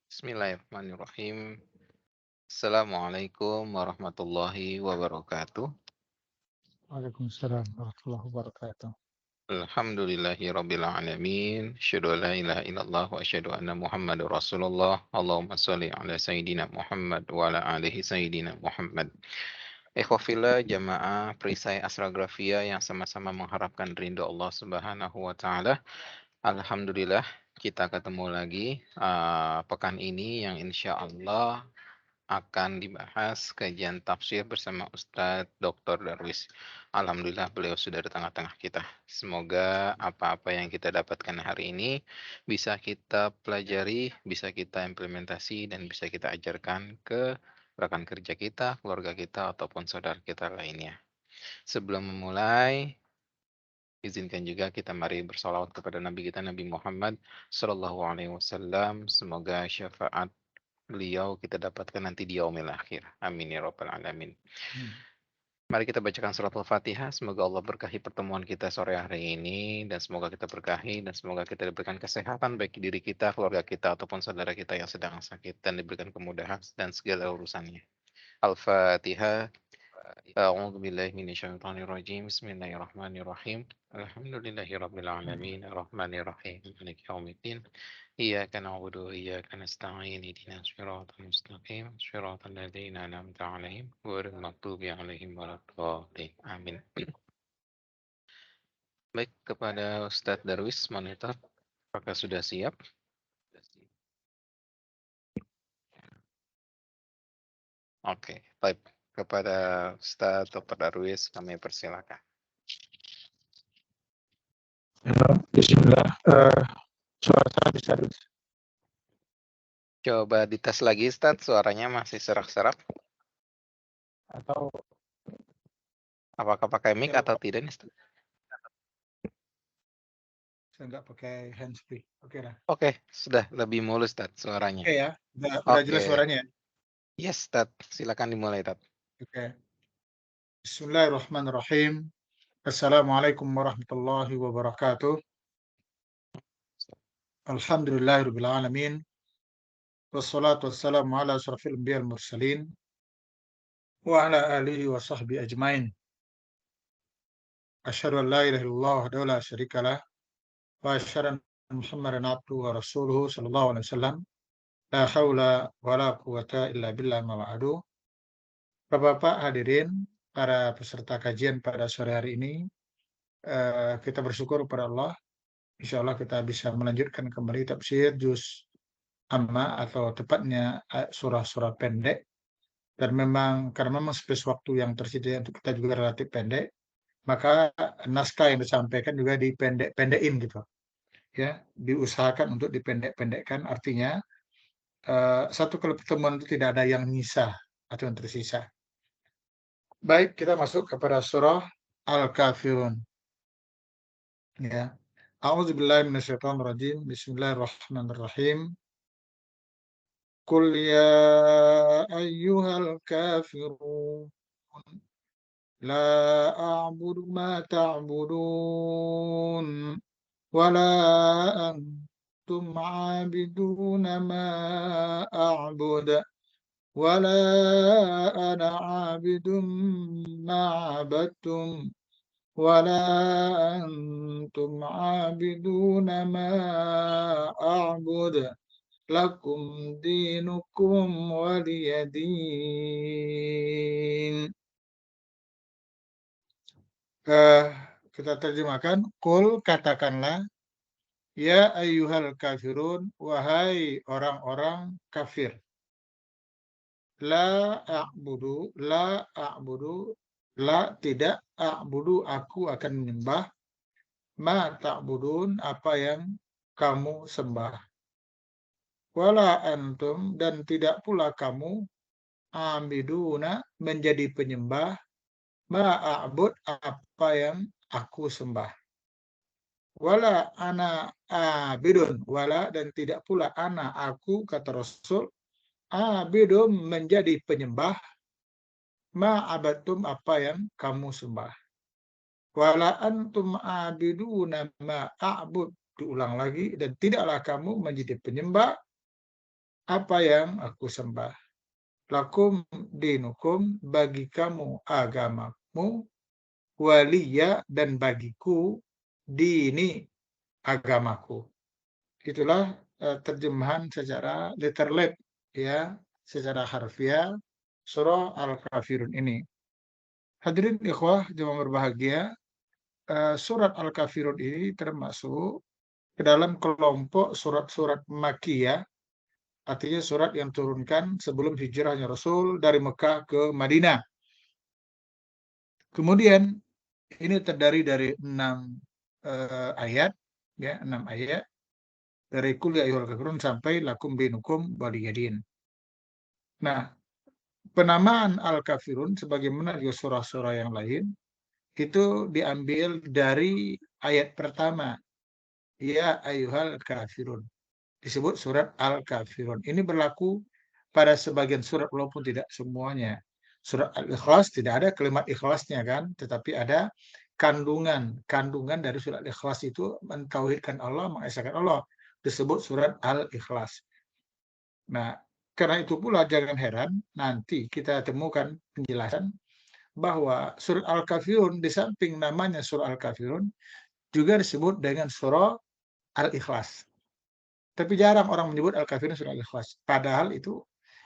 Bismillahirrahmanirrahim. Assalamualaikum warahmatullahi wabarakatuh. Waalaikumsalam warahmatullahi wabarakatuh. Alhamdulillahirabbil alamin. Asyhadu an la ilaha illallah wa asyhadu anna Muhammadar Rasulullah. Allahumma shalli ala sayidina Muhammad wa ala alihi sayidina Muhammad. Ikhwafillah jamaah perisai Asrografia yang sama-sama mengharapkan ridho Allah Subhanahu wa taala. Alhamdulillah kita ketemu lagi pekan ini yang insya Allah akan dibahas kajian tafsir bersama Ustadz Dr. Darwis. Alhamdulillah beliau sudah di tengah-tengah kita. Semoga apa-apa yang kita dapatkan hari ini bisa kita pelajari, bisa kita implementasi, dan bisa kita ajarkan ke rekan kerja kita, keluarga kita, ataupun saudara kita lainnya. Sebelum memulai, izinkan juga kita mari bersalawat kepada Nabi kita Nabi Muhammad Sallallahu Alaihi Wasallam. Semoga syafaat beliau kita dapatkan nanti di yaumil akhir. Amin ya rabbal alamin. Mari kita bacakan surat Al-Fatihah. Semoga Allah berkahi pertemuan kita sore hari ini, dan semoga kita berkahi dan semoga kita diberikan kesehatan bagi diri kita, keluarga kita, ataupun saudara kita yang sedang sakit, dan diberikan kemudahan dan segala urusannya. Al-Fatihah. A'udzu billahi minasyaitonir rajim. Bismillahirrahmanirrahim. Alhamdulillahirabbil alamin, arrahmanir rahim, maliki yaumiddin. Iyyaka na'budu wa iyyaka nasta'in. Ihdinas siratal mustaqim, siratal ladzina an'amta 'alaihim ghairil maghdubi 'alaihim waladdallin. Amin. Baik, kepada Ustadz Darwis monitor, apakah sudah siap? Oke, baik. Kepada Ustadz Dr. Darwis kami persilakan. Bismillah. Suara saya bisa Coba dites lagi Ustadz, suaranya masih serak-serak. atau Apakah pakai mic ya, atau tidak nih Ustadz? saya nggak pakai handsfree. Oke lah. Oke, sudah lebih mulus Ustadz suaranya. Oke ya, udah jelas Oke, suaranya ya. yes Ustadz, silakan dimulai Ustadz. Oke. Bismillahirrahmanirrahim. Assalamualaikum warahmatullahi wabarakatuh. Alhamdulillahirabbil alamin. Wassalatu wassalamu ala asyrafil anbiya'il mursalin wa ala alihi wa sahbihi ajmain. Asyhadu an la ilaha illallah wahdahu la syarika lah wa asyhadu anna Muhammadan abduhu wa rasuluhu sallallahu alaihi wasallam. La haula wala quwata illa billah ma ba'du. Bapak-bapak hadirin, para peserta kajian pada sore hari ini, kita bersyukur kepada Allah. Insya Allah kita bisa melanjutkan kembali tafsir juz amma atau tepatnya surah-surah pendek. Dan karena memang space waktu yang tersedia untuk kita juga relatif pendek, maka naskah yang disampaikan juga dipendek-pendekin gitu. Ya, diusahakan untuk dipendek-pendekkan, artinya satu kali pertemuan itu tidak ada yang nyisa atau yang tersisa. Baik, kita masuk kepada surah Al-Kafirun. Ya. A'udzubillahi minasyaitonirrajim. Bismillahirrahmanirrahim. Qul ya ayyuhal kafirun la a'budu ma ta'budun wa la antum 'abiduna ma a'budu wa la ana 'abidun ma 'abadtum ولا أنتم عابدون ما أعبد لكم دينكم ولي دين. Kita terjemahkan, Qul katakanlah, ya ayyuhal kafirun, wahai orang-orang kafir. La a'budu, la tidak, a'budu aku akan menyembah, ma ta'budun apa yang kamu sembah. Wala antum dan tidak pula kamu, abiduna menjadi penyembah, ma a'bud apa yang aku sembah. Wala ana abidun, wala dan tidak pula ana aku, kata Rasul, abidun menjadi penyembah, ma'abatum apa yang kamu sembah. Wala antum abiduna ma'abud, diulang lagi, dan tidaklah kamu menjadi penyembah apa yang aku sembah. Lakum dinukum, bagi kamu agamamu, waliya, dan bagiku dini, agamaku. Itulah terjemahan secara literal ya, secara harfiah surah Al-Kafirun ini. Hadirin ikhwah jemaah berbahagia, surat Al-Kafirun ini termasuk ke dalam kelompok surat-surat Makkiyah, artinya surat yang turunkan sebelum hijrahnya Rasul dari Mekah ke Madinah. Kemudian ini terdiri dari 6 ayat, ya 6 ayat dari Qul ya ayyuhal kafirun sampai lakum dinukum waliyadin. Nah, penamaan Al-Kafirun sebagaimana juga surah-surah yang lain itu diambil dari ayat pertama, ya ayyuhal kafirun. Disebut surat Al-Kafirun. Ini berlaku pada sebagian surat walaupun tidak semuanya. Surat Al-Ikhlas tidak ada kalimat ikhlasnya kan, tetapi ada kandungan dari surat Al-Ikhlas itu mentauhidkan Allah, mengesahkan Allah. Disebut surat Al-Ikhlas. Nah, karena itu pula jangan heran nanti kita temukan penjelasan bahwa surat Al-Kafirun di samping namanya surah Al-Kafirun juga disebut dengan surah Al-Ikhlas. Tapi jarang orang menyebut Al-Kafirun surah Al-Ikhlas. Padahal itu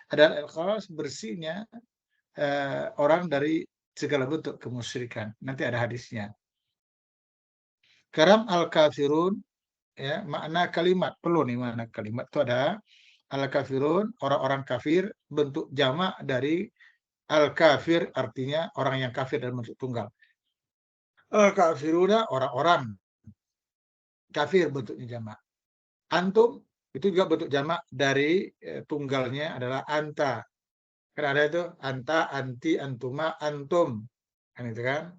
adalah Al-Ikhlas bersihnya orang dari segala bentuk kemusyrikan. Nanti ada hadisnya. Karam Al-Kafirun, ya, makna kalimat. Perlu nih makna kalimat itu ada Al-Kafirun, orang-orang kafir, bentuk jamak dari Al-Kafir, artinya orang yang kafir dalam bentuk tunggal. Al-Kafiruna, orang-orang kafir bentuknya jamak. Antum itu juga bentuk jamak dari tunggalnya adalah anta. Kan ada itu anta, anti, antuma, antum. Kan itu kan.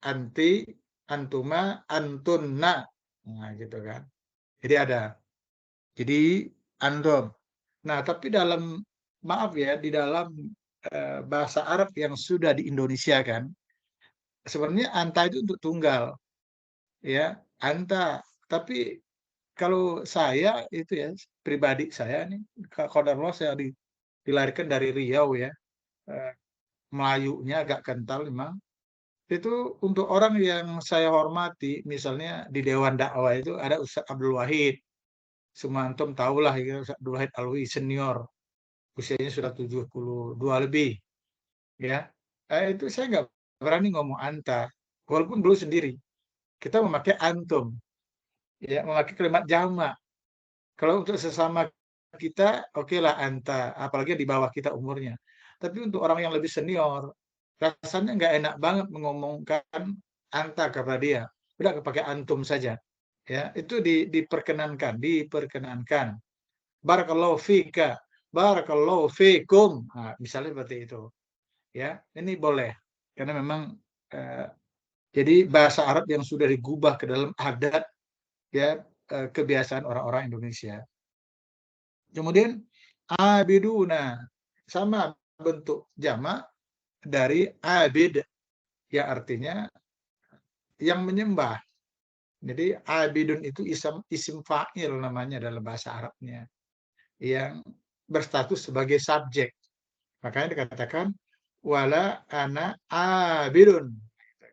Anti, antuma, antunna. Nah, gitu kan. Jadi ada. Jadi antum. Nah, tapi dalam maaf ya, di dalam bahasa Arab yang sudah di Indonesia kan, sebenarnya anta itu untuk tunggal, ya, anta. Tapi kalau saya itu ya pribadi saya nih, qadarullah saya dilahirkan dari Riau ya, eh, Melayunya agak kental memang. Itu untuk orang yang saya hormati, misalnya di Dewan Dakwah itu ada Ustadz Abdul Wahid. Semua antum tahulah ya, Ustadz Abdul Wahid Alwi senior, usianya sudah 72 lebih, ya. Itu saya nggak berani ngomong anta, walaupun dulu sendiri. Kita memakai antum, ya, memakai kalimat jamak. Kalau untuk sesama kita, oke lah anta, apalagi di bawah kita umurnya. Tapi untuk orang yang lebih senior, rasanya nggak enak banget mengomongkan anta kepada dia. Udah pakai antum saja. Ya, itu diperkenankan. Barakallahu fika, barakallahu fikum. Nah, misalnya seperti itu. Ya, ini boleh. Karena memang eh, jadi bahasa Arab yang sudah digubah ke dalam adat ya, kebiasaan orang-orang Indonesia. Kemudian abiduna sama bentuk jamak dari abid, ya artinya yang menyembah. Jadi abidun itu isim fa'il namanya dalam bahasa Arabnya yang berstatus sebagai subjek. Makanya dikatakan wala ana abidun,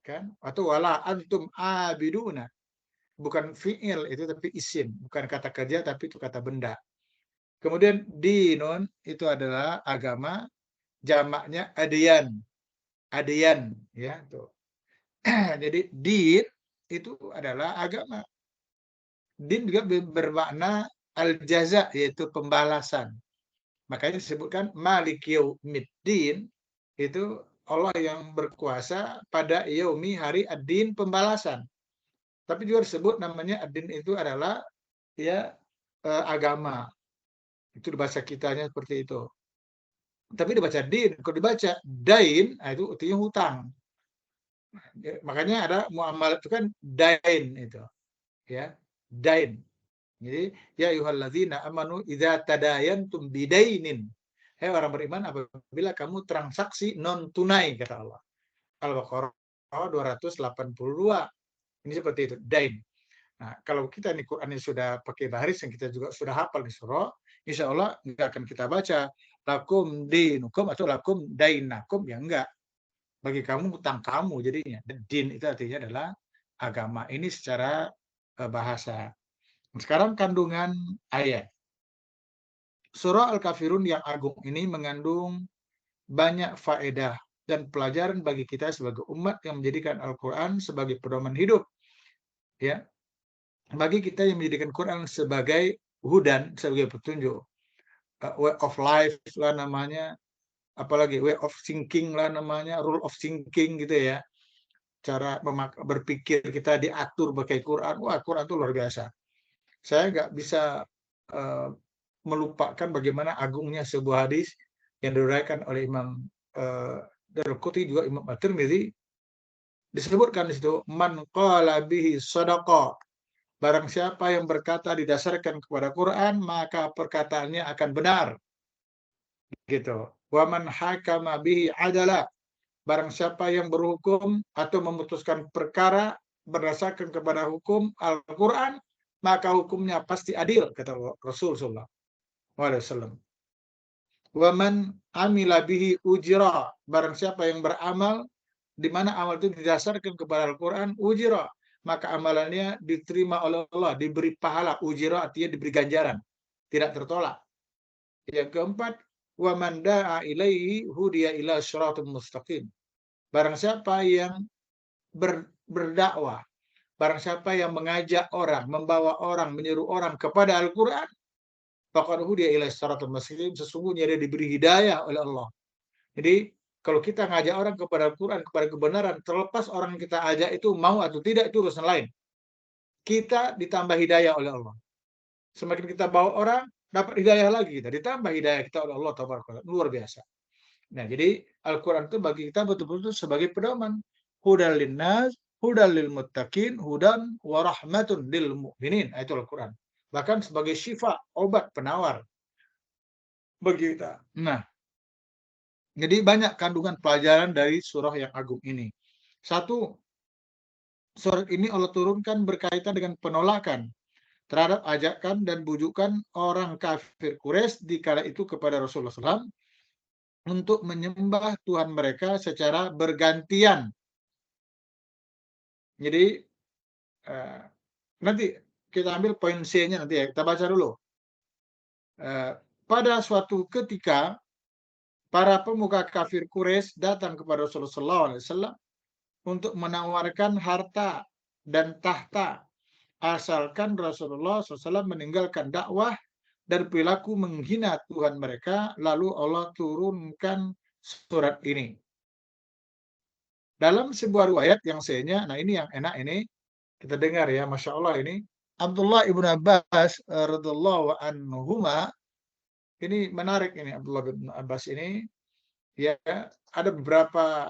kan? Atau wala antum abiduna. Bukan fi'il itu tapi isim, bukan kata kerja tapi itu kata benda. Kemudian dinun itu adalah agama, jamaknya adyan. Adyan ya tuh. Jadi din itu adalah agama. Din juga bermakna al-jaza yaitu pembalasan. Makanya disebutkan Malik Yaumiddin, itu Allah yang berkuasa pada yaumi hari ad-din pembalasan. Tapi juga disebut namanya ad-din itu adalah ya agama. Itu di bahasa kitanya seperti itu. Tapi dibaca din, kalau dibaca dain, itu artinya hutang. Makanya ada muamalah itu kan dain itu, ya, dain. Jadi ya ayyuhalladzina amanu idza tadayantum bidainin. Hei orang beriman apabila kamu transaksi non tunai kata Allah. Al-Baqarah 282. Ini seperti itu, dain. Nah, kalau kita nih Quran ini sudah pakai baris yang kita juga sudah hafal di surah, insya Allah nggak akan kita baca lakum dinukum atau lakum dainakum, ya enggak. Bagi kamu hutang kamu jadinya. Din itu artinya adalah agama. Ini secara bahasa. Sekarang kandungan ayat. Surah Al-Kafirun yang agung ini mengandung banyak faedah dan pelajaran bagi kita sebagai umat yang menjadikan Al-Quran sebagai pedoman hidup. Ya, bagi kita yang menjadikan Quran sebagai hudan, sebagai petunjuk, way of life lah namanya, apalagi way of thinking lah namanya, rule of thinking gitu ya. Cara berpikir kita diatur pakai Quran. Wah, Quran itu luar biasa. Saya nggak bisa uh, melupakan bagaimana agungnya sebuah hadis yang diriwayatkan oleh Imam Darqutni juga Imam At-Tirmidzi. Disebutkan di situ, man qala bihi shadaqa. Barang siapa yang berkata didasarkan kepada Quran, maka perkataannya akan benar. Gitu. Wa man hakama bihi adala. Barang siapa yang berhukum atau memutuskan perkara berdasarkan kepada hukum Al-Quran, maka hukumnya pasti adil, kata Rasul sallallahu alaihi wasallam. Wa man amila bihi ujira. Barang siapa yang beramal di mana amal itu didasarkan kepada Al-Quran, ujira, maka amalannya diterima oleh Allah, diberi pahala. Ujira artinya diberi ganjaran, tidak tertolak. Yang keempat, wa man da'a ilaihi hudiya ila syiratul mustaqim. Barang siapa yang berdakwah, barang siapa yang mengajak orang, membawa orang, menyeru orang kepada Al-Quran, faqad hudiya ila syiratul mustaqim, sesungguhnya dia diberi hidayah oleh Allah. Jadi kalau kita ngajak orang kepada Al-Quran, kepada kebenaran, terlepas orang yang kita ajak itu mau atau tidak, itu urusan lain. Kita ditambah hidayah oleh Allah. Semakin kita bawa orang, dapat hidayah lagi kita. Ditambah hidayah kita oleh Allah Taala. Luar biasa. Nah, jadi Al-Quran itu bagi kita betul-betul sebagai pedoman. Hudal linnas, hudal lil muttaqin, hudan wa rahmatun lil mu'minin. Itu Al-Quran. Bahkan sebagai syifa, obat, penawar bagi kita. Nah, jadi banyak kandungan pelajaran dari surah yang agung ini. Satu, surat ini Allah turunkan berkaitan dengan penolakan terhadap ajakan dan bujukan orang kafir Quraisy di kala itu kepada Rasulullah SAW untuk menyembah Tuhan mereka secara bergantian. Jadi nanti kita ambil poin C-nya nanti ya, kita baca dulu. Pada suatu ketika para pemuka kafir Quraisy datang kepada Rasulullah SAW untuk menawarkan harta dan tahta asalkan Rasulullah SAW meninggalkan dakwah dan perilaku menghina Tuhan mereka. Lalu Allah turunkan surat ini. Dalam sebuah riwayat yang C-nya, nah ini yang enak ini, kita dengar ya, Masya Allah ini. Abdullah ibn Abbas radhiyallahu anhuma, ini menarik ini Abdullah bin Abbas ini, ya ada beberapa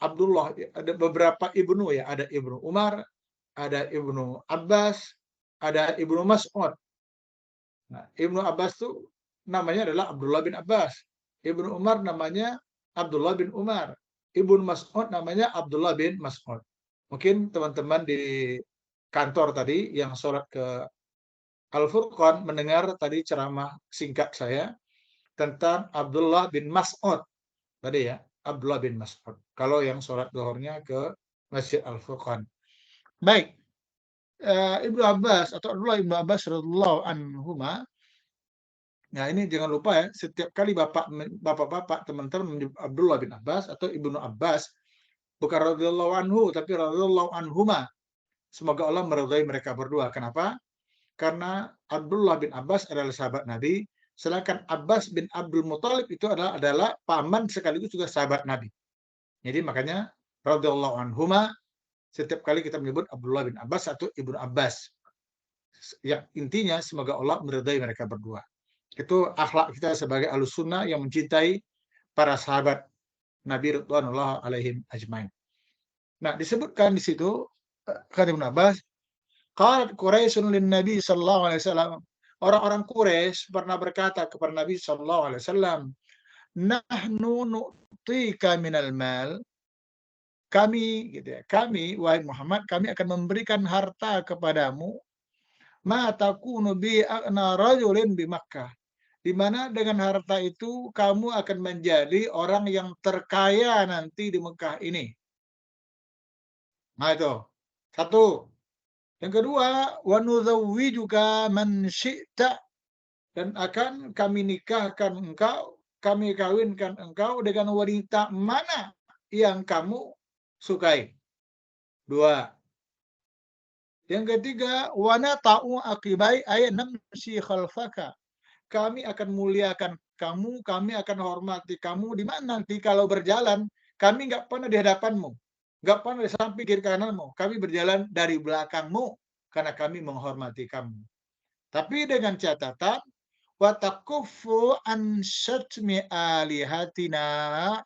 Abdullah, ada beberapa ibnu ya, ada Ibnu Umar, ada Ibnu Abbas, ada Ibnu Mas'ud. Nah, Ibnu Abbas itu namanya adalah Abdullah bin Abbas. Ibnu Umar namanya Abdullah bin Umar. Ibnu Mas'ud namanya Abdullah bin Mas'ud. Mungkin teman-teman di kantor tadi yang sholat ke Al-Furqan mendengar tadi ceramah singkat saya tentang Abdullah bin Mas'ud. Tadi ya, Abdullah bin Mas'ud. Kalau yang sholat zuhurnya ke Masjid Al-Furqan. Baik, Ibnu Abbas atau Abdullah Ibnu Abbas radhiyallahu anhuma. Nah, ini jangan lupa ya, setiap kali bapak-bapak teman-teman menyebut Abdullah bin Abbas atau Ibnu Abbas, bukan radhiyallahu anhu tapi radhiyallahu anhuma. Semoga Allah meridhai mereka berdua. Kenapa? Karena Abdullah bin Abbas adalah sahabat Nabi, sedangkan Abbas bin Abdul Muthalib itu adalah paman sekaligus juga sahabat Nabi. Jadi makanya radhiyallahu anhuma setiap kali kita menyebut Abdullah bin Abbas atau Ibnu Abbas. Ya, intinya semoga Allah meridhai mereka berdua. Itu akhlak kita sebagai Ahlussunnah yang mencintai para sahabat Nabi radhiyallahu alaihim ajmain. Nah, disebutkan di situ kata Ibnu Abbas, qalat Quraisyun lin Nabi sallallahu alaihi wasallam. Orang-orang Quraisy pernah berkata kepada Nabi sallallahu alaihi wasallam, "Nahnu nu'tika minal mal." Kami gitu ya, kami wahai Muhammad, kami akan memberikan harta kepadamu ma takunu bi aqna rajulin bi Makkah. di mana dengan harta itu kamu akan menjadi orang yang terkaya nanti di Mekah ini. Nah itu, satu. Yang kedua, wa juga man syi'ta, dan akan kami nikahkan engkau, kami kawinkan engkau dengan wanita mana yang kamu sukai. Dua. Yang ketiga, wana ta'u akibai ayat namsi khalfaka. Kami akan muliakan kamu, kami akan hormati kamu di mana nanti kalau berjalan, kami nggak pernah di hadapanmu, nggak pernah di samping kiri kananmu, kami berjalan dari belakangmu karena kami menghormati kamu. Tapi dengan catatan, watakufu an syatmi alihatina.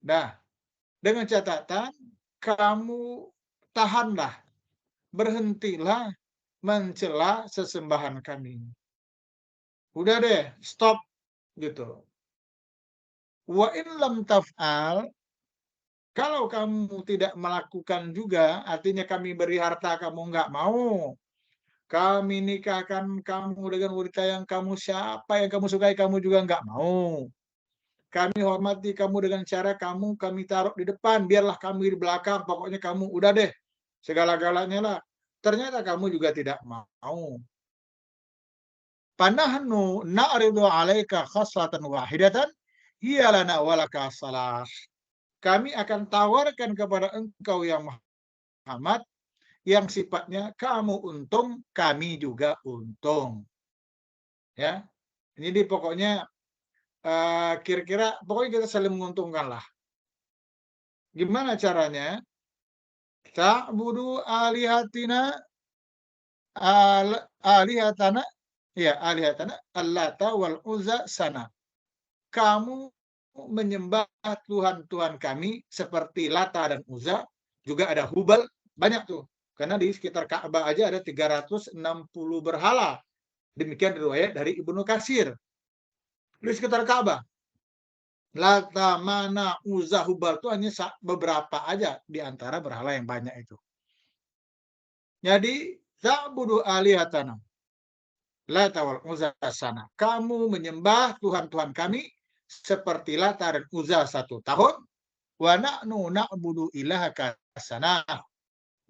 Nah, dengan catatan kamu tahanlah, berhentilah mencela sesembahan kami. Udah deh, stop gitu. Wa in lam taf'al, kalau kamu tidak melakukan juga, artinya kami beri harta kamu nggak mau, kami nikahkan kamu dengan wanita yang kamu siapa yang kamu sukai kamu juga nggak mau. Kami hormati kamu dengan cara kami taruh di depan, biarlah kami di belakang, pokoknya kamu udah deh, segala-galanya lah. Ternyata kamu juga tidak mau. Panahnu na'ridu 'alaika khaslatan wahidatan hiya lana wa laka salah. Kami akan tawarkan kepada engkau yang Muhammad yang sifatnya kamu untung, kami juga untung. Ya, jadi pokoknya kira-kira pokoknya kita saling menguntungkan lah. Gimana caranya? Ta'budu alihatina alihatana, ya alihatana allata wal uzza sana. Kamu menyembah Tuhan-Tuhan kami seperti Lata dan Uzza, juga ada Hubal, banyak tuh. Karena di sekitar Ka'bah aja ada 360 berhala. Demikian riwayat dari Ibnu Katsir. Di sekitar Ka'bah. Lata, Mana, Uzza, Hubal itu hanya beberapa aja di antara berhala yang banyak itu. Jadi, ta'budu alihatana. Lata wal Uzza sana. Kamu menyembah Tuhan-Tuhan kami seperti Lata dan Uzza 1 tahun. Wa na'nu na'budu ilahaka sana.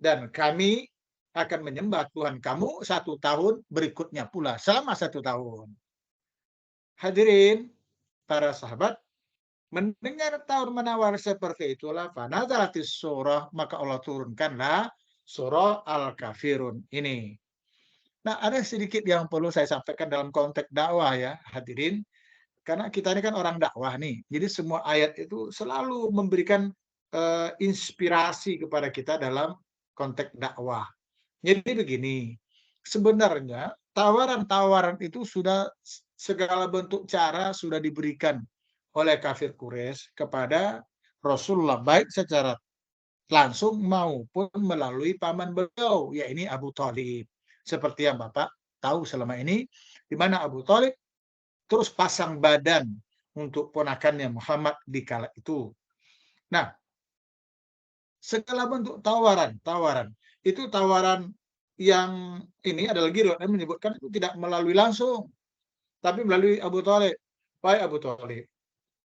Dan kami akan menyembah Tuhan kamu 1 tahun berikutnya pula, selama 1 tahun. Hadirin, para sahabat, mendengar tawar-menawar seperti itulah, fanazalatis surah, maka Allah turunkanlah surah Al-Kafirun ini. Nah, ada sedikit yang perlu saya sampaikan dalam konteks dakwah ya, hadirin. Karena kita ini kan orang dakwah nih, jadi semua ayat itu selalu memberikan inspirasi kepada kita dalam konteks dakwah. Jadi begini, sebenarnya tawaran-tawaran itu sudah segala bentuk cara sudah diberikan oleh kafir Quraisy kepada Rasulullah, baik secara langsung maupun melalui paman beliau, yaitu Abu Thalib. Seperti yang Bapak tahu selama ini, di mana Abu Thalib terus pasang badan untuk ponakannya Muhammad di kala itu. Nah, segala bentuk tawaran itu tawaran yang ini ada lagi yang menyebutkan itu tidak melalui langsung, tapi melalui Abu Thalib. Baik Abu Thalib,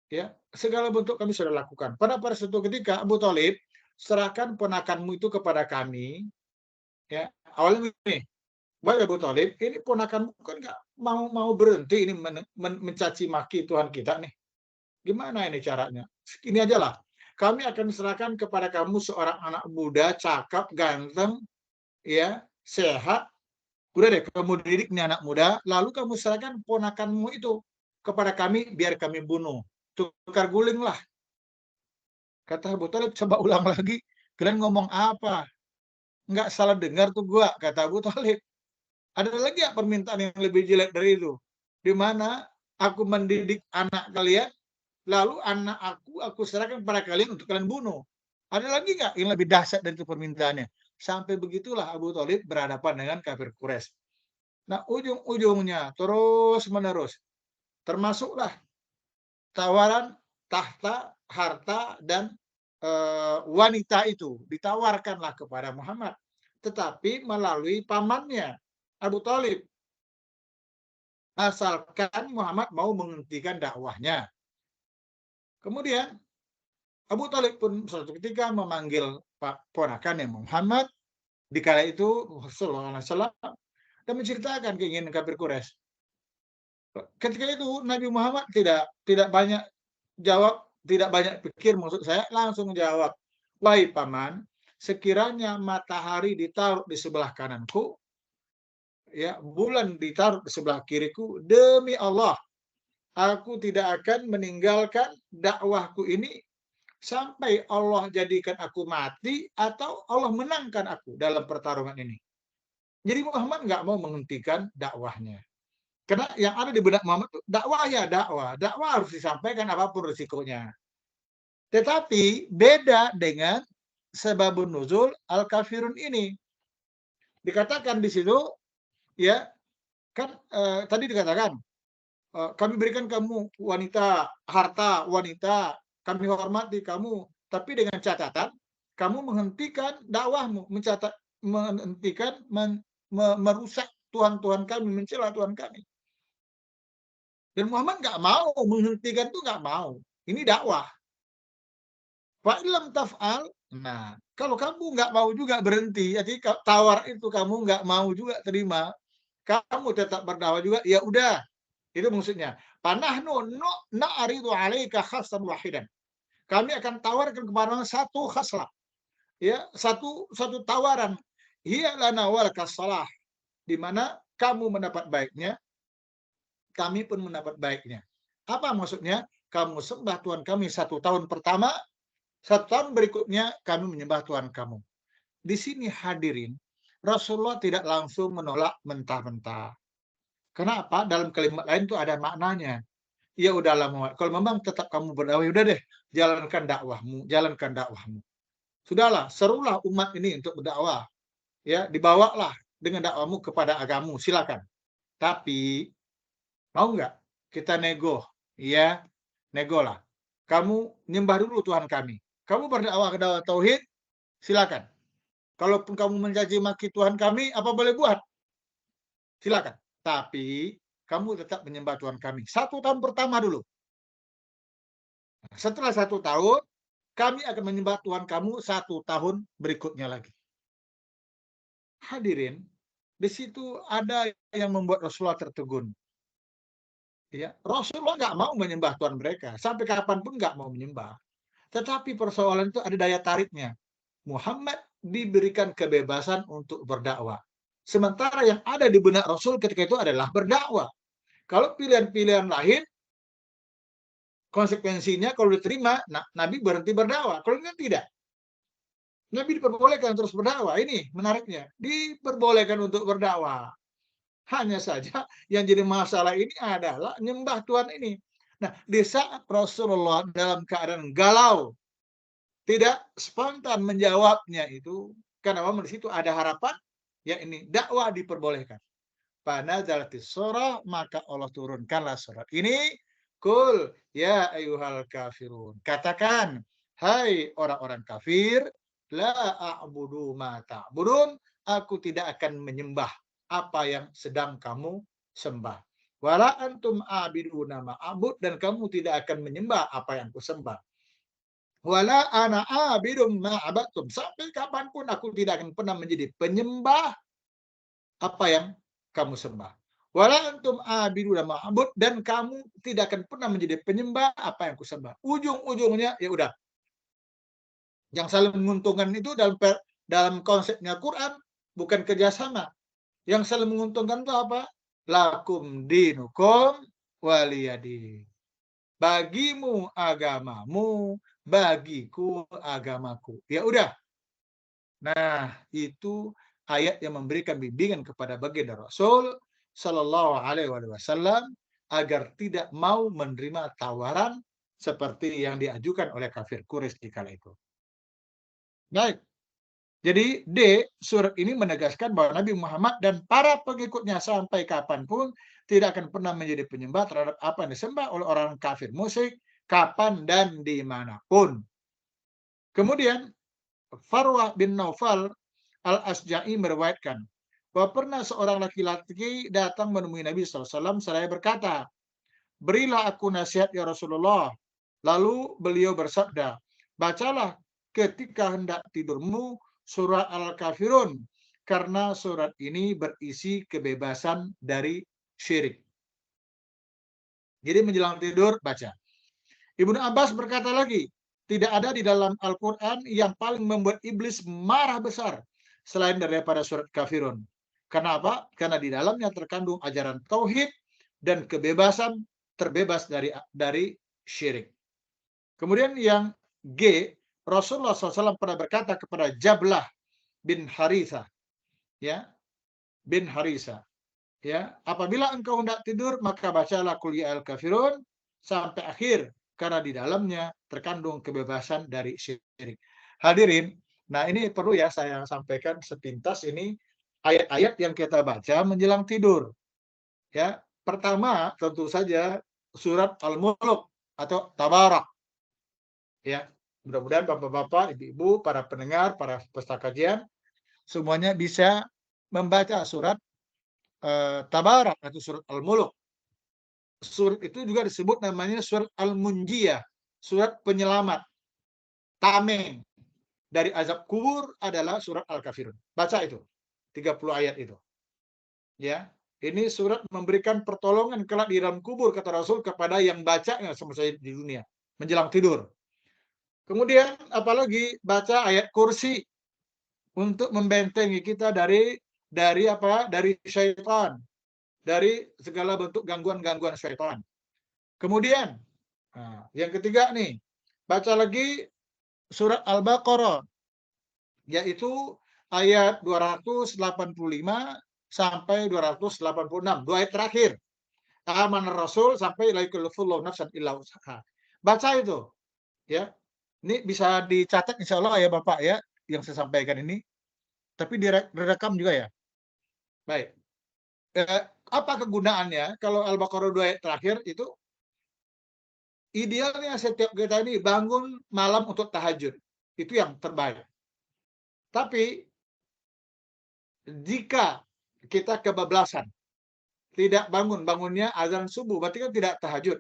ya segala bentuk kami sudah lakukan. Pada suatu ketika Abu Thalib, serahkan ponakanmu itu kepada kami. Ya awalnya ini, baik Abu Thalib, ini ponakanmu kan nggak mau berhenti ini mencaci maki Tuhan kita nih. Gimana ini caranya? Ini aja lah. Kami akan serahkan kepada kamu seorang anak muda, cakep, ganteng, ya, sehat. Udah deh, kamu didik nih anak muda, lalu kamu serahkan ponakanmu itu kepada kami, biar kami bunuh. Tukar guling lah. Kata Abu Thalib, coba ulang lagi. Kalian ngomong apa? Nggak salah dengar tuh gua, kata Abu Thalib. Ada lagi ya permintaan yang lebih jelek dari itu? Di mana aku mendidik anak kalian, lalu anak aku serahkan pada kalian untuk kalian bunuh. Ada lagi nggak yang lebih dahsyat dari itu permintaannya? Sampai begitulah Abu Thalib berhadapan dengan kafir Quraisy. Nah, ujung-ujungnya terus menerus, termasuklah tawaran tahta, harta, dan wanita itu ditawarkanlah kepada Muhammad, tetapi melalui pamannya Abu Thalib. asalkan Muhammad mau menghentikan dakwahnya. Kemudian Abu Talib pun suatu ketika memanggil ponakannya Muhammad di kala itu Rasulullah SAW dan menceritakan keinginan kafir Quraisy. Ketika itu Nabi Muhammad tidak banyak jawab, tidak banyak pikir, maksud saya langsung jawab, wahai paman, sekiranya matahari ditaruh di sebelah kananku, ya bulan ditaruh di sebelah kiriku, demi Allah aku tidak akan meninggalkan dakwahku ini sampai Allah jadikan aku mati atau Allah menangkan aku dalam pertarungan ini. Jadi Muhammad nggak mau menghentikan dakwahnya. Karena yang ada di benak Muhammad itu dakwah ya dakwah. Dakwah harus disampaikan apapun risikonya. Tetapi beda dengan sebabun nuzul al-kafirun ini. Dikatakan di situ ya kan tadi dikatakan kami berikan kamu wanita, harta wanita, kami hormati kamu, tapi dengan catatan kamu menghentikan dakwahmu, menghentikan merusak Tuhan-Tuhan kami, mencela Tuhan kami. Dan Muhammad nggak mau menghentikan itu, nggak mau. Ini dakwah. Fa'ilam taf'al, nah kalau kamu nggak mau juga berhenti, jadi tawar itu kamu nggak mau juga terima, kamu tetap berdakwah juga, ya udah. Itu maksudnya. Panahnu na'ridu 'alaika khassan wahidan. Kami akan tawarkan kepada satu khaslah. Ya, satu tawaran. Hiya lana walaka salah. Di mana kamu mendapat baiknya, kami pun mendapat baiknya. Apa maksudnya? Kamu sembah Tuhan kami 1 tahun pertama, 1 tahun berikutnya kami menyembah Tuhan kamu. Di sini hadirin, Rasulullah tidak langsung menolak mentah-mentah. Kenapa? Dalam kalimat lain itu ada maknanya. Ya udahlah Muhammad, kalau memang tetap kamu berdakwah, udah deh, jalankan dakwahmu. Sudahlah, serulah umat ini untuk berdakwah. Ya, dibawalah dengan dakwahmu kepada agamamu, silakan. Tapi mau nggak kita nego? Ya, nego lah. Kamu nyembah dulu Tuhan kami. Kamu berdakwah ke dakwah tauhid, silakan. Kalaupun kamu mencaci maki Tuhan kami, apa boleh buat? Silakan. Tapi kamu tetap menyembah Tuhan kami. 1 tahun pertama dulu. Setelah 1 tahun, kami akan menyembah Tuhan kamu 1 tahun berikutnya lagi. Hadirin, di situ ada yang membuat Rasulullah tertegun. Ya, Rasulullah nggak mau menyembah Tuhan mereka. Sampai kapanpun nggak mau menyembah. Tetapi persoalan itu ada daya tariknya. Muhammad diberikan kebebasan untuk berdakwah. Sementara yang ada di benak Rasul ketika itu adalah berdakwah. Kalau pilihan-pilihan lain, konsekuensinya kalau diterima, Nabi berhenti berdakwah. Kalau ini tidak. Nabi diperbolehkan terus berdakwah. Ini menariknya. Diperbolehkan untuk berdakwah. Hanya saja yang jadi masalah ini adalah nyembah Tuhan ini. Nah, di saat Rasulullah dalam keadaan galau, tidak spontan menjawabnya itu, karena memang di situ ada harapan, ya ini dakwah diperbolehkan. Panazalatis surah, maka Allah turunkanlah surat ini. Kul ya ayyuhal kafirun. Katakan, hai orang-orang kafir, la a'budu ma ta'budun, aku tidak akan menyembah apa yang sedang kamu sembah. Wala antum a'biduna ma'abud, dan kamu tidak akan menyembah apa yang kusembah. Wala ana a'bidum ma'abatum, sampai kapanpun aku tidak akan pernah menjadi penyembah apa yang kamu sembah. Wala antum a'biduna ma'abud, dan kamu tidak akan pernah menjadi penyembah apa yang kusembah. Ujung-ujungnya ya udah. Yang saling menguntungkan itu dalam konsepnya Quran bukan kerjasama. Yang saling menguntungkan itu apa? Lakum dinukum waliyadi. Bagimu agamamu, bagiku agamaku. Ya udah. Nah, itu ayat yang memberikan bimbingan kepada baginda Rasul Sallallahu Alaihi Wasallam agar tidak mau menerima tawaran seperti yang diajukan oleh kafir Quraisy di kala itu. Baik. Jadi surat ini menegaskan bahwa Nabi Muhammad dan para pengikutnya sampai kapanpun tidak akan pernah menjadi penyembah terhadap apa yang disembah oleh orang kafir musyrik, kapan dan dimanapun. Kemudian Farwah bin Naufal Al-Asja'i meriwayatkan, bahwa pernah seorang laki-laki datang menemui Nabi SAW seraya berkata, berilah aku nasihat ya Rasulullah. Lalu beliau bersabda, bacalah ketika hendak tidurmu surah Al-Kafirun, karena surat ini berisi kebebasan dari syirik. Jadi menjelang tidur baca. Ibnu Abbas berkata lagi, tidak ada di dalam Al-Quran yang paling membuat iblis marah besar selain daripada surat Kafirun. Kenapa? Karena di dalamnya terkandung ajaran tauhid dan kebebasan, terbebas dari syirik. Kemudian yang G, Rasulullah SAW pernah berkata kepada Jablah bin Haritha, ya, bin Haritha, ya, apabila engkau hendak tidur maka bacalah Qul ya al-Kafirun sampai akhir, karena di dalamnya terkandung kebebasan dari syirik. Hadirin, nah ini perlu ya saya sampaikan sepintas, ini ayat-ayat yang kita baca menjelang tidur. Ya, pertama tentu saja surat Al-Mulk atau Tabarak. Ya, mudah-mudahan bapak-bapak, ibu-ibu, para pendengar, para peserta kajian semuanya bisa membaca surat Tabarak atau surat Al-Mulk. Surat itu juga disebut namanya surat Al-Munjiyah, surat penyelamat, tameng dari azab kubur adalah surat Al-Kafirun. Baca itu, 30 ayat itu. Ya, ini surat memberikan pertolongan kelak di dalam kubur, kata Rasul, kepada yang bacanya semasa di dunia menjelang tidur. Kemudian apalagi baca ayat kursi untuk membentengi kita dari apa? Dari syaitan, dari segala bentuk gangguan-gangguan syaitan. Kemudian yang ketiga nih, baca lagi surat Al-Baqarah, yaitu ayat 285 sampai 286, dua ayat terakhir. Aman Rasul sampai la yukallifullahu nafsan illa usaha. Baca itu, ya. Ini bisa dicatat insya Allah ya Bapak ya, yang saya sampaikan ini. Tapi direkam juga ya. Baik. Apa kegunaannya? Kalau Al-Baqarah 2 ayat terakhir itu, idealnya setiap kita ini bangun malam untuk tahajud. Itu yang terbaik. Tapi jika kita kebablasan, tidak bangunnya azan subuh, berarti kan tidak tahajud.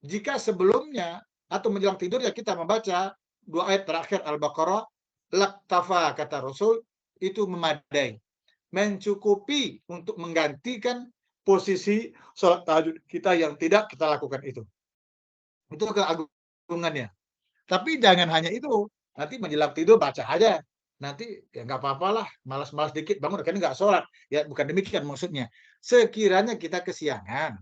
Jika sebelumnya atau menjelang tidur ya kita membaca 2 ayat terakhir Al-Baqarah, laktafa kata Rasul, itu memadai, mencukupi untuk menggantikan posisi sholat tahajud kita yang tidak kita lakukan itu. Itu keagungannya. Tapi jangan hanya itu, nanti menjelang tidur baca aja. Nanti ya nggak apa-apalah, malas-malas dikit bangun, kan nggak sholat. Ya bukan demikian maksudnya. Sekiranya kita kesiangan,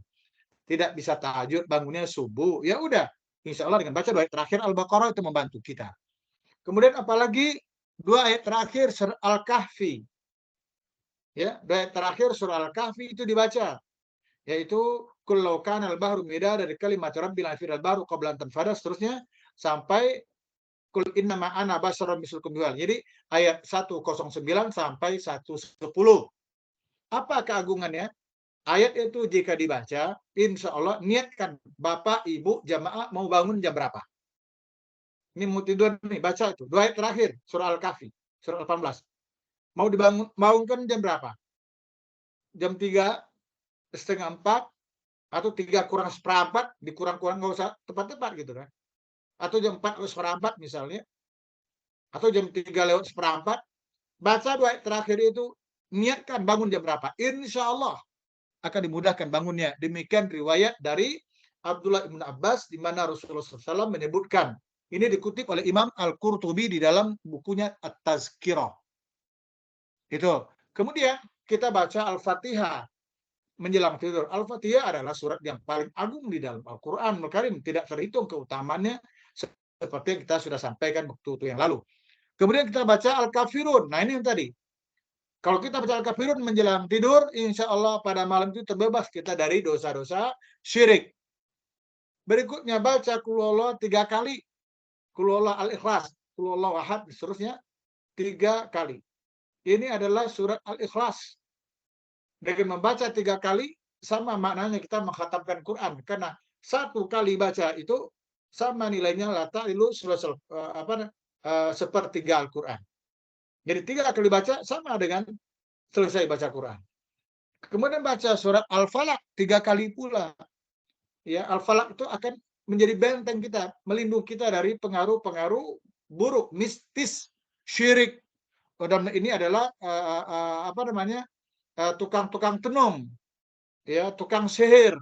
tidak bisa tahajud, bangunnya subuh, ya udah, insya Allah dengan baca 2 ayat terakhir Al-Baqarah itu membantu kita. Kemudian apalagi 2 ayat terakhir surah Al-Kahfi. Ya, 2 ayat terakhir surah Al-Kahfi itu dibaca, yaitu kullau kana al-bahru midada dari kalimat rabbil al bahru qabla an tanfada, seterusnya sampai kul innama ana basyarum mislukum yuhal. Jadi ayat 109 sampai 110. Apa keagungannya? Ayat itu jika dibaca, insya Allah niatkan Bapak, Ibu, jamaah mau bangun jam berapa? Ini mau tidur nih, baca itu. 2 ayat terakhir, surah Al-Kahfi, surah Al-18. Mau bangunkan jam berapa? Jam 3, setengah 4, atau 3 kurang seperempat, dikurang-kurang nggak usah tepat-tepat gitu kan. Atau jam 4 lewat seperempat misalnya, atau jam 3 lewat seperempat, baca 2 ayat terakhir itu, niatkan bangun jam berapa. Insya Allah akan dimudahkan bangunnya. Demikian riwayat dari Abdullah ibn Abbas, di mana Rasulullah SAW menyebutkan. Ini dikutip oleh Imam Al-Qurtubi di dalam bukunya At-Tazkirah. Itu. Kemudian kita baca Al-Fatihah menjelang tidur. Al-Fatihah adalah surat yang paling agung di dalam Al-Quran Al-Karim. Tidak terhitung keutamaannya seperti yang kita sudah sampaikan waktu yang lalu. Kemudian kita baca Al-Kafirun. Nah ini yang tadi. Kalau kita baca Al-Kafirun menjelang tidur, insya Allah pada malam itu terbebas kita dari dosa-dosa syirik. Berikutnya baca Qul 3 kali. Qul Al-Ikhlas, Qul Ahad, seterusnya 3 kali. Ini adalah surat Al-Ikhlas. Dengan membaca 3 kali, sama maknanya kita mengkhatamkan Quran. Karena 1 kali baca itu sama nilainya lata'ilu sepertiga Al-Quran. Jadi 3 kali baca sama dengan selesai baca Quran. Kemudian baca surat Al-Falaq 3 kali pula. Ya, Al-Falaq itu akan menjadi benteng kita, melindungi kita dari pengaruh-pengaruh buruk, mistis, syirik. Dan ini adalah tukang-tukang tenung, ya, tukang sihir.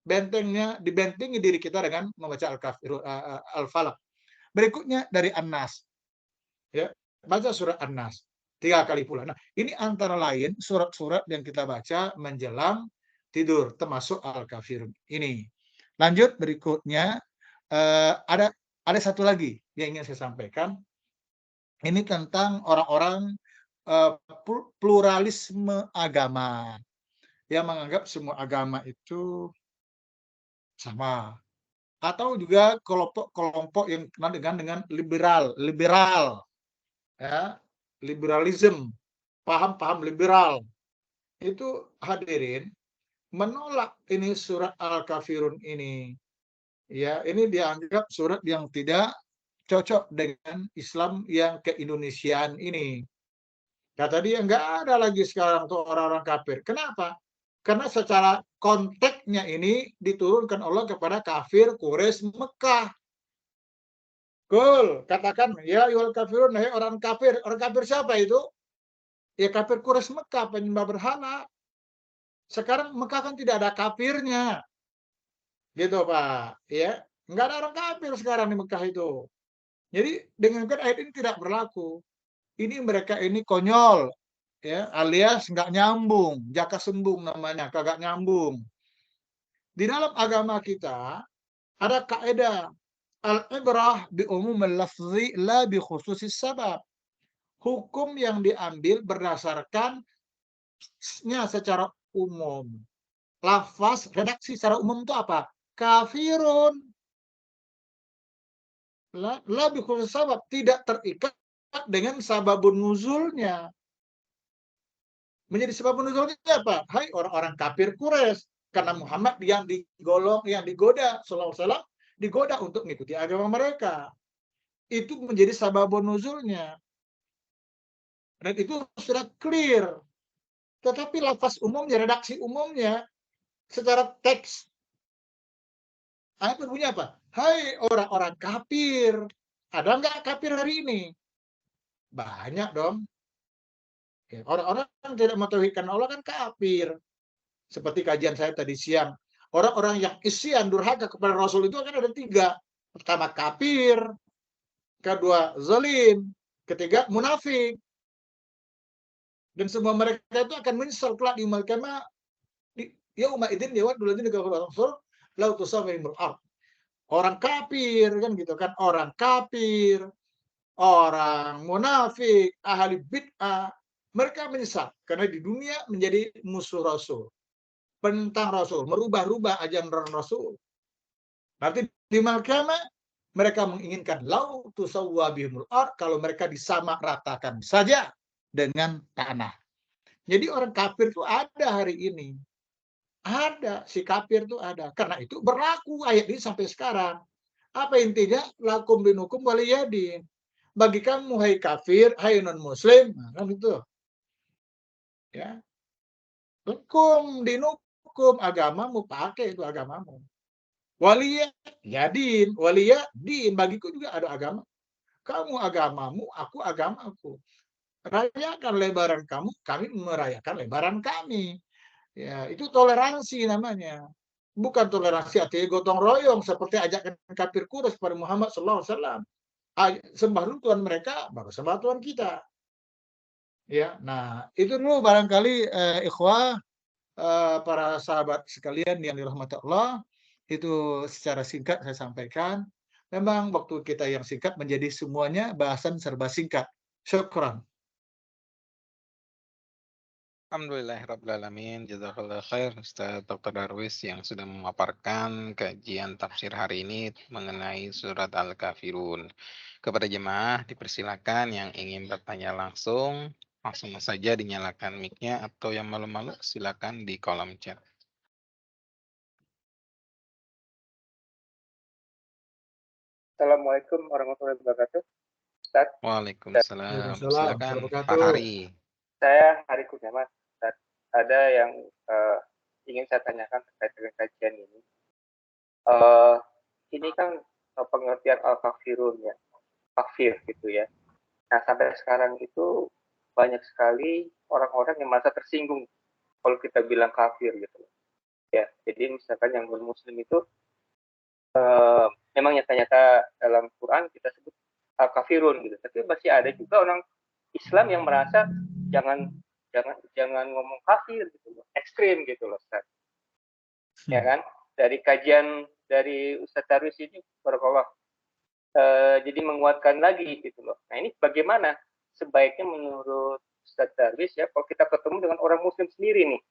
Bentengnya dibentengi diri kita dengan membaca Al-Falaq. Berikutnya dari An-Nas. Ya, baca surat An-Nas 3 kali pula. Nah, ini antara lain surat-surat yang kita baca menjelang tidur, termasuk Al-Kafirun ini. Lanjut berikutnya, ada satu lagi yang ingin saya sampaikan. Ini tentang orang-orang pluralisme agama, yang menganggap semua agama itu sama. Atau juga kelompok-kelompok yang kenal dengan liberal, ya, liberalism, paham-paham liberal. Itu hadirin menolak ini surat Al-Kafirun ini. Ya, ini dianggap surat yang tidak cocok dengan Islam yang ke-Indonesiaan ini. Kata dia, nggak ada lagi sekarang tuh orang-orang kafir. Kenapa? Karena secara konteksnya ini diturunkan Allah kepada kafir Quraisy Mekah. Kul, katakan, ya yuhal kafirun, hai orang kafir. Orang kafir siapa itu? Ya kafir Quraisy Mekah, penyembah berhala. Sekarang Mekah kan tidak ada kafirnya. Gitu Pak. Ya, nggak ada orang kafir sekarang di Mekah itu. Jadi dengan ayat ini tidak berlaku. Ini mereka ini konyol, ya, alias nggak nyambung, jaka sembung namanya, kagak nyambung. Di dalam agama kita ada kaidah al-ibrah bi umumil lafzi la bi khususis sabab. Hukum yang diambil berdasarkan secara umum. Lafaz redaksi secara umum itu apa? Kafirun. Lebih khusus sabab, tidak terikat dengan sababun nuzulnya. Menjadi sebab nuzulnya apa? Hai orang-orang kafir Quraisy, karena Muhammad yang digoda sallallahu alaihi wasallam, digoda untuk mengikuti agama mereka. Itu menjadi sababun nuzulnya. Dan itu sudah clear. Tetapi lafaz umumnya, redaksi umumnya secara teks ayat berbunyi apa? Hai orang-orang kafir. Ada nggak kafir hari ini? Banyak dong. Ya, orang-orang yang tidak mentauhidkan Allah kan kafir. Seperti kajian saya tadi siang. Orang-orang yang isyan, durhaka kepada Rasul itu kan ada 3. Pertama kafir, kedua zalim, ketiga munafik. Dan semua mereka itu akan menyesal kelak di yaumil qiyamah. Yauma idzin yawaddul ladzina kafaru rasul law tusawwihimul ardh. Orang kafir kan gitu kan, orang kafir, orang munafik, ahli bid'ah, mereka menyesal karena di dunia menjadi musuh Rasul, penentang Rasul, merubah-rubah ajaran Rasul. Nanti di Malkama mereka menginginkan lau tusawwa bihimul ard, kalau mereka disamaratakan saja dengan tanah. Jadi orang kafir itu ada hari ini. Ada, si kafir itu ada. Karena itu berlaku ayat ini sampai sekarang. Apa intinya? Lakum dinukum waliyadin. Bagi kamu, hai kafir, hai non-muslim. Nah, kan itu. Ya. Lakum dinukum, agamamu, pakai itu agamamu. Waliyadin. Waliyadin, bagiku juga ada agama. Kamu agamamu, aku agamaku. Rayakan lebaran kamu, kami merayakan lebaran kami. Ya, itu toleransi namanya. Bukan toleransi artinya gotong royong seperti ajakan kafir Quraisy pada Muhammad SAW. Sembah dulu Tuhan mereka, baru sembah Tuhan kita. Ya, nah itu dulu barangkali ikhwah, para sahabat sekalian yang dirahmati Allah, itu secara singkat saya sampaikan. Memang waktu kita yang singkat menjadi semuanya bahasan serba singkat. Syukran. Alhamdulillahirrabbilalamin. Jazakallah khair Ustaz Dr. Darwis yang sudah memaparkan kajian tafsir hari ini mengenai surat Al-Kafirun. Kepada jemaah dipersilakan yang ingin bertanya langsung saja dinyalakan mic-nya, atau yang malu-malu silakan di kolom chat. Assalamualaikum warahmatullahi wabarakatuh. Ustaz, Waalaikumsalam. Waalaikumsalam Silakan warahmatullahi Pak wabarakatuh. Hari. saya Hari Kurniawan. Ada yang ingin saya tanyakan terkait dengan kajian ini. Ini kan pengertian al-kafirun ya, kafir gitu ya. Nah, sampai sekarang itu banyak sekali orang-orang yang merasa tersinggung kalau kita bilang kafir gitu. Ya, jadi misalkan yang non-muslim itu memang nyata-nyata dalam Quran kita sebut al-kafirun gitu. Tapi masih ada juga orang Islam yang merasa jangan ngomong kafir gitu loh, ekstrim gitu loh, Ustaz. Ya kan? Dari kajian dari Ustaz Darwis ini, barakallah, jadi menguatkan lagi gitu loh. Nah, ini bagaimana sebaiknya menurut Ustaz Darwis ya, kalau kita ketemu dengan orang muslim sendiri nih,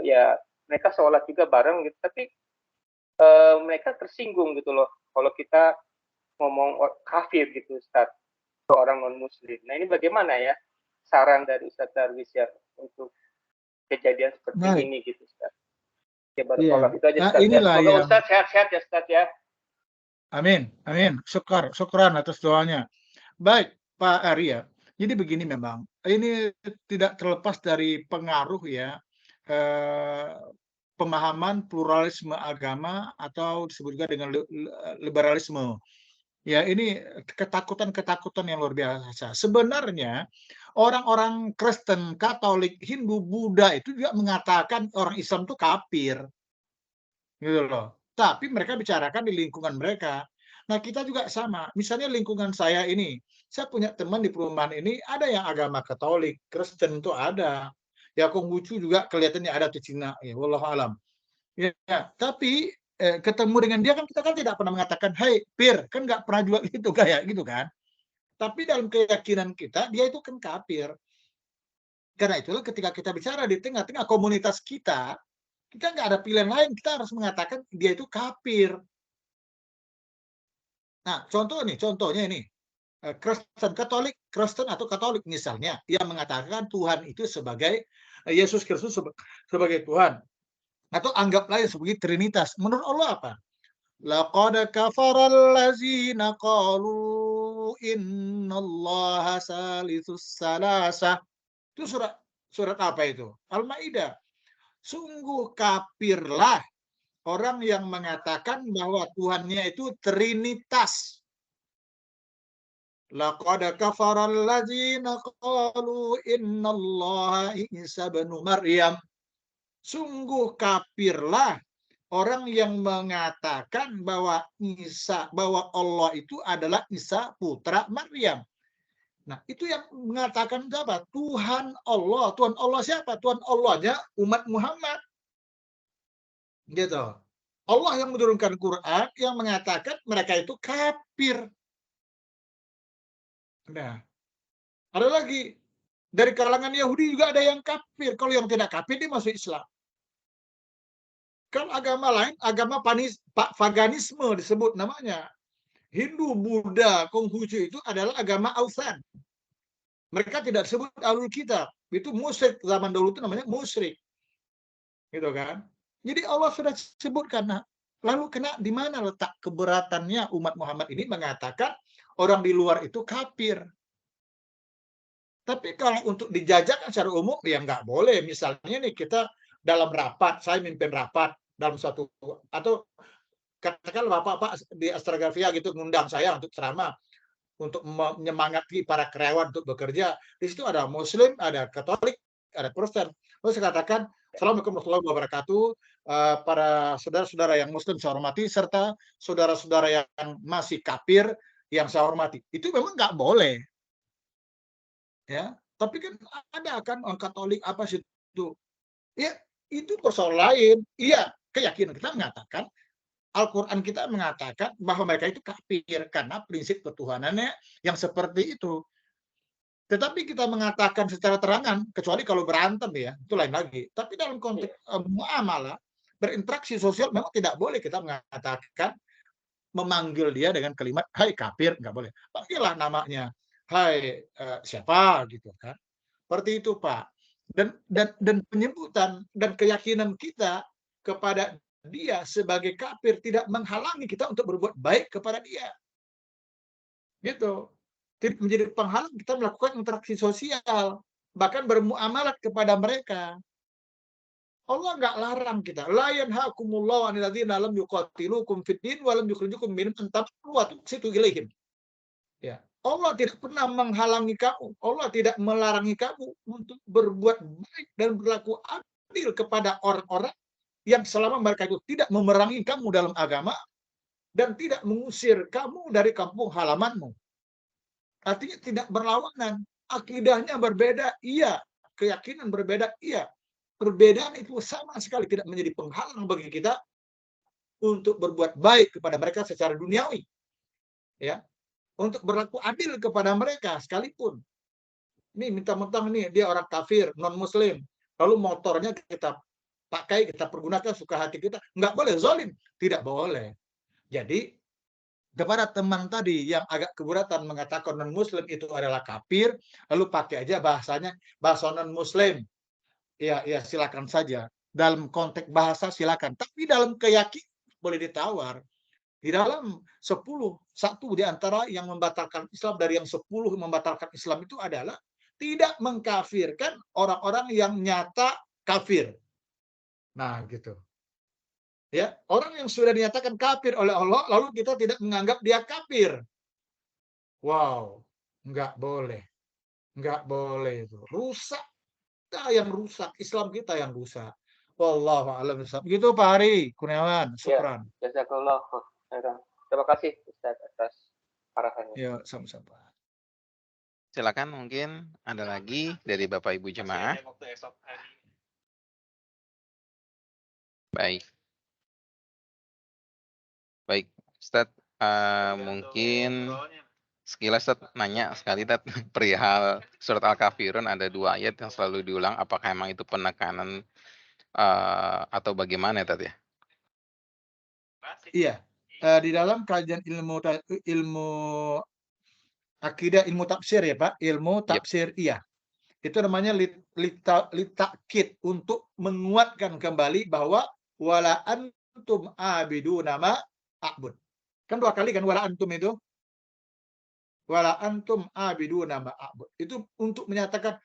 ya mereka sholat juga bareng gitu, tapi mereka tersinggung gitu loh kalau kita ngomong kafir gitu, Ustaz, ke orang non muslim. Nah, ini bagaimana ya saran dari Ustaz Darwis ya untuk kejadian seperti ini gitu, Ustaz. Ya, barakallah. Itu aja, Ustaz. Ya, semoga Ustaz sehat-sehat ya, Ustaz ya. Amin, amin. Syukran atas doanya. Baik, Pak Arya. Jadi begini memang, ini tidak terlepas dari pengaruh ya, pemahaman pluralisme agama atau disebut juga dengan liberalisme. Ya, ini ketakutan-ketakutan yang luar biasa. Sebenarnya orang-orang Kristen, Katolik, Hindu, Buddha itu juga mengatakan orang Islam itu kafir. Gitu loh. Tapi mereka bicarakan di lingkungan mereka. Nah, kita juga sama. Misalnya lingkungan saya ini, saya punya teman di perumahan ini, ada yang agama Katolik, Kristen itu ada. Ya, Konghucu juga kelihatannya ada di Cina. Ya, wallahu alam. Ya, tapi ketemu dengan dia kan kita kan tidak pernah mengatakan, "Hai, Pir," kan nggak pernah juga gitu kayak gitu kan. Tapi dalam keyakinan kita, dia itu kan kafir. Karena itulah ketika kita bicara di tengah-tengah komunitas kita nggak ada pilihan lain, kita harus mengatakan dia itu kafir. Nah, contohnya ini, Kristen atau Katolik misalnya, yang mengatakan Tuhan itu sebagai Yesus Kristus sebagai Tuhan, atau anggaplah sebagai Trinitas. Menurut Allah apa? Laqad kafara allazina qalu innallaha salisus salasa. Itu surat apa itu? Al-Maidah. Sungguh kafirlah orang yang mengatakan bahwa Tuhannya itu Trinitas. Laqad kafara allazina qalu innallaha Isa bin Maryam. Sungguh kafirlah orang yang mengatakan bahwa Allah itu adalah Isa putra Maryam. Nah, itu yang mengatakan apa? Tuhan Allah. Tuhan Allah siapa? Tuhan Allahnya umat Muhammad. Gitu. Allah yang menurunkan Quran yang mengatakan mereka itu kafir. Nah, ada lagi dari kalangan Yahudi juga ada yang kafir. Kalau yang tidak kafir dia masuk Islam. Kalau agama lain, agama paganisme disebut namanya. Hindu, Buddha, Konghucu itu adalah agama Ausan. Mereka tidak disebut Ahlul Kitab. Itu musyrik, zaman dahulu itu namanya musyrik. Gitu kan? Jadi Allah sudah sebutkan. Nah, lalu di mana letak keberatannya umat Muhammad ini mengatakan orang di luar itu kafir? Tapi kalau untuk dijajakan secara umum ya nggak boleh. Misalnya nih kita dalam rapat, saya mimpin rapat dalam suatu, atau katakan Bapak di Astrografia gitu ngundang saya untuk ceramah, untuk menyemangati para karyawan untuk bekerja. Di situ ada Muslim, ada Katolik, ada Kristen. Lalu saya katakan, Assalamualaikum warahmatullahi wabarakatuh, para saudara-saudara yang Muslim saya hormati, serta saudara-saudara yang masih kafir yang saya hormati. Itu memang nggak boleh. Ya, tapi kan ada kan orang Katolik apa sih itu? Ya, itu persoalan lain. Iya, keyakinan kita mengatakan, Al-Quran kita mengatakan bahwa mereka itu kafir karena prinsip ketuhanannya yang seperti itu. Tetapi kita mengatakan secara terangan, kecuali kalau berantem ya, itu lain lagi. Tapi dalam konteks muamalah, berinteraksi sosial, memang tidak boleh kita mengatakan, memanggil dia dengan kalimat, hai kafir, nggak boleh. Panggillah namanya, hai siapa gitu kan. Seperti itu Pak. Dan penyebutan dan keyakinan kita kepada dia sebagai kafir tidak menghalangi kita untuk berbuat baik kepada dia. Gitu. Tidak menjadi penghalang kita melakukan interaksi sosial. bahkan bermuamalat kepada mereka. Allah nggak larang kita. La yanhakumullahu 'anil ladzina lam yuqatilukum fid din wa lam yukhrijukum min situ ilaihim. Ya. Allah tidak pernah menghalangi kamu. Allah tidak melarang kamu untuk berbuat baik dan berlaku adil kepada orang-orang yang selama mereka itu tidak memerangi kamu dalam agama dan tidak mengusir kamu dari kampung halamanmu. Artinya tidak berlawanan. Akidahnya berbeda, iya. Keyakinan berbeda, iya. Perbedaan itu sama sekali tidak menjadi penghalang bagi kita untuk berbuat baik kepada mereka secara duniawi. Ya. Untuk berlaku adil kepada mereka sekalipun. Ini mentang-mentang nih dia orang kafir, non-muslim. Lalu motornya kita pakai, kita pergunakan suka hati kita. Nggak boleh zalim. Tidak boleh. Jadi, kepada teman tadi yang agak keberatan mengatakan non-muslim itu adalah kafir, lalu pakai aja bahasanya, bahasa non-muslim. Ya silakan saja. Dalam konteks bahasa silakan. Tapi dalam keyakinan boleh ditawar. Di dalam 10, satu di antara yang membatalkan Islam dari yang 10 membatalkan Islam itu adalah tidak mengkafirkan orang-orang yang nyata kafir. Nah, gitu. Ya, orang yang sudah dinyatakan kafir oleh Allah, lalu kita tidak menganggap dia kafir. Wow, nggak boleh. Nggak boleh itu. Rusak. Kita yang rusak. Islam kita yang rusak. Wallahu a'lam bishawab. Begitu Pak Hari Kurniawan. Syukran. Ya, jazakallah khairan. Terima kasih Ustaz atas arahannya. Ya, sama-sama. Silakan, mungkin ada lagi dari Bapak Ibu jemaah. Baik. Baik, Ustadz, mungkin sekilas Ustadz nanya sekali Ustadz perihal surat Al-Kafirun ada 2 ayat yang selalu diulang. Apakah emang itu penekanan atau bagaimana ya Ustadz ya? Iya. Di dalam kajian ilmu akidah, ilmu tafsir ya Pak, ilmu tafsir iya. Itu namanya litakid, untuk menguatkan kembali bahwa wala antum abiduna ma a'bud. Kan 2 kali kan wala antum itu. Wala antum abiduna ma a'bud. Itu untuk menyatakan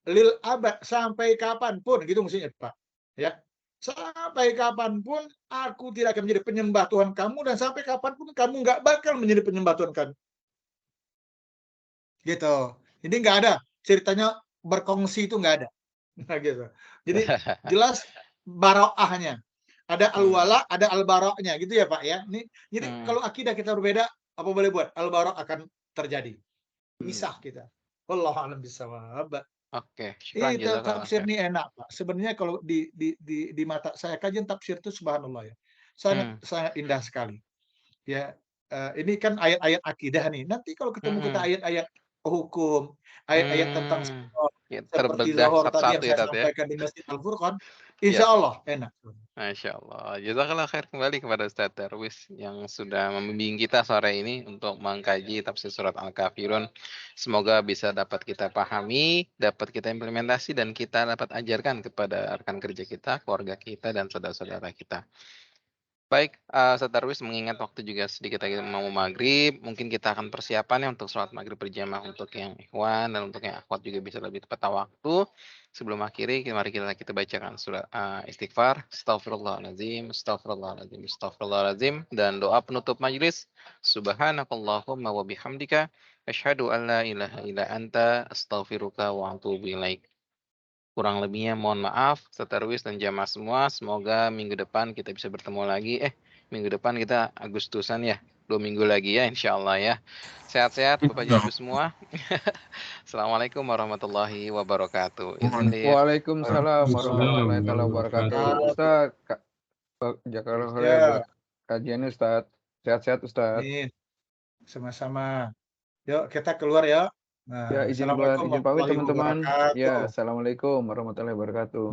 lil abad, sampai kapanpun, gitu maksudnya Pak. Ya. Sampai kapanpun aku tidak akan menjadi penyembah Tuhan kamu, dan sampai kapanpun kamu nggak bakal menjadi penyembah Tuhan kami. Gitu. Jadi nggak ada ceritanya berkongsi, itu nggak ada. Nah, gitu. Jadi jelas baroahnya. Ada al-wala, ada al-baroknya, gitu ya Pak ya. Jadi kalau akidah kita berbeda, apa boleh buat? Al-barok akan terjadi. Misah kita. Wallahu a'lam bishawab. Oke, Ini tafsir ini enak Pak. Sebenarnya kalau di mata saya kajian tafsir itu subhanallah ya. Sangat indah sekali. Ya, ini kan ayat-ayat akidah nih. Nanti kalau ketemu kita ayat-ayat hukum, ayat-ayat tentang seperti Zohor tadi yang saya sampaikan di Masjid Al-Furqan, insya Allah enak. Masya Allah. Jazakallah khair kembali kepada Ustadz Darwis yang sudah membimbing kita sore ini untuk mengkaji tafsir surat Al-Kafirun. Semoga bisa dapat kita pahami, dapat kita implementasi, dan kita dapat ajarkan kepada rekan kerja kita, keluarga kita, dan saudara-saudara kita. Baik, Ustadz Darwis, mengingat waktu juga sedikit lagi mau maghrib, mungkin kita akan persiapan ya untuk sholat maghrib berjamaah untuk yang ikhwan dan untuk yang akhwat juga bisa lebih tepat waktu. Sebelum akhiri, mari kita bacakan surat istighfar, Astaghfirullahaladzim, Astaghfirullahaladzim, Astaghfirullahaladzim, dan doa penutup majelis, Subhanakallahumma wa bihamdika, asyhadu an la ilaha illa anta, astaghfiruka wa atubu ilaik. Kurang lebihnya mohon maaf, Ustadz Darwis dan jamaah semua. Semoga minggu depan kita bisa bertemu lagi. Minggu depan kita Agustusan ya. 2 minggu lagi ya, insya Allah ya. Sehat-sehat Bapak Ibu semua. Assalamualaikum warahmatullahi wabarakatuh. Waalaikumsalam warahmatullahi wabarakatuh. Ustadz, jazakallahu khairan buat kajiannya Ustadz. Sehat-sehat Ustadz. Sama-sama. Yuk kita keluar ya. Ya, izin pamit teman-teman. Ya, assalamualaikum warahmatullahi wabarakatuh.